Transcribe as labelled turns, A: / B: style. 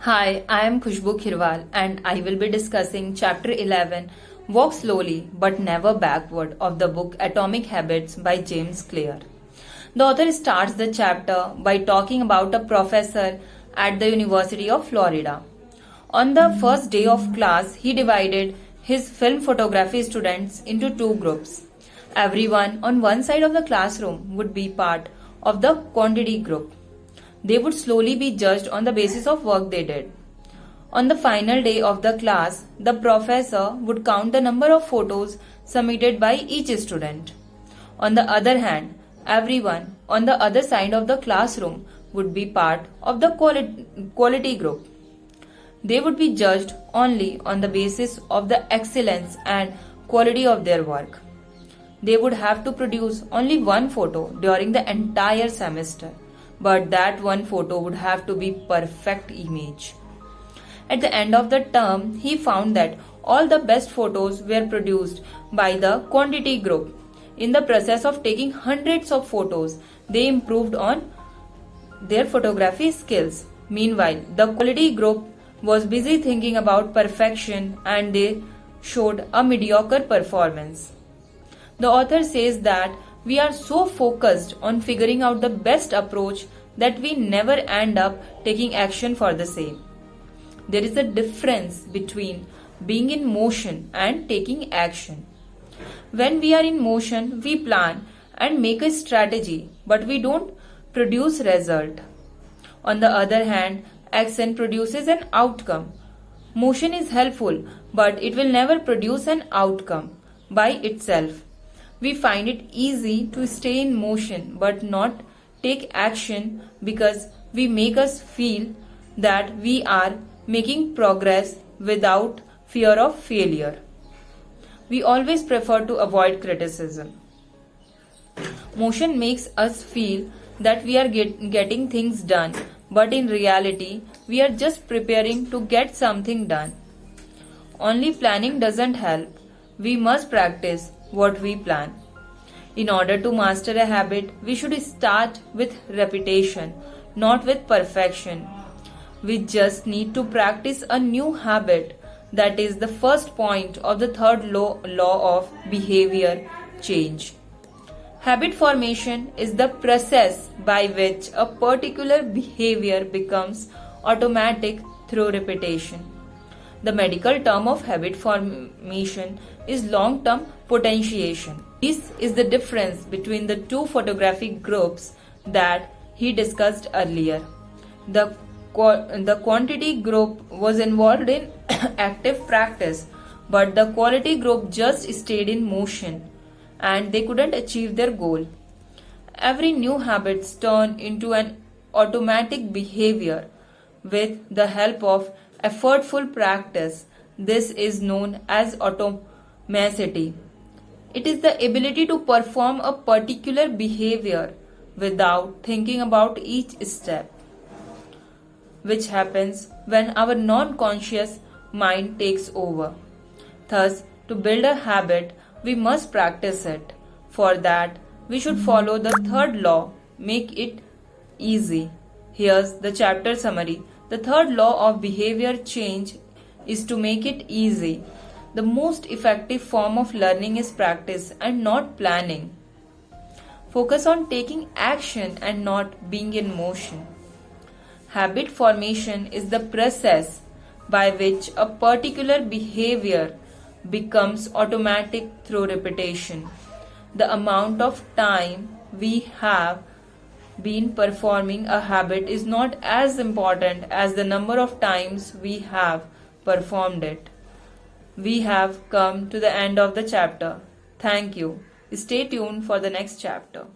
A: Hi, I am Khushboo Khirwal and I will be discussing Chapter 11, Walk Slowly but Never Backward of the book Atomic Habits by James Clear. The author starts the chapter by talking about a professor at the University of Florida. On the first day of class, he divided his film photography students into two groups. Everyone on one side of the classroom would be part of the quantity group. They would slowly be judged on the basis of work they did. On the final day of the class, the professor would count the number of photos submitted by each student. On the other hand, everyone on the other side of the classroom would be part of the quality group. They would be judged only on the basis of the excellence and quality of their work. They would have to produce only one photo during the entire semester, but that one photo would have to be perfect image. At the end of the term, he found that all the best photos were produced by the quantity group. In the process of taking hundreds of photos, they improved on their photography skills. Meanwhile, the quality group was busy thinking about perfection and they showed a mediocre performance. The author says that we are so focused on figuring out the best approach that we never end up taking action for the same. There is a difference between being in motion and taking action. When we are in motion, we plan and make a strategy, but we don't produce result. On the other hand, action produces an outcome. Motion is helpful, but it will never produce an outcome by itself. We find it easy to stay in motion but not take action because we make us feel that we are making progress without fear of failure. We always prefer to avoid criticism. Motion makes us feel that we are getting things done, but in reality, we are just preparing to get something done. Only planning doesn't help. We must practice what we plan. In order to master a habit, we should start with repetition, not with perfection. We just need to practice a new habit. That is the first point of the third law of behavior change. Habit formation is the process by which a particular behavior becomes automatic through repetition. The medical term of habit formation is long-term potentiation. This is the difference between the two photographic groups that he discussed earlier. The quantity group was involved in active practice, but the quality group just stayed in motion and they couldn't achieve their goal. Every new habit turned into an automatic behavior with the help of effortful practice. This is known as automaticity. It is the ability to perform a particular behavior without thinking about each step, which happens when our non-conscious mind takes over. Thus, to build a habit, we must practice it. For that, we should follow the third law, make it easy. Here's the chapter summary. The third law of behavior change is to make it easy. The most effective form of learning is practice and not planning. Focus on taking action and not being in motion. Habit formation is the process by which a particular behavior becomes automatic through repetition. The amount of time we have been performing a habit is not as important as the number of times we have performed it. We have come to the end of the chapter. Thank you. Stay tuned for the next chapter.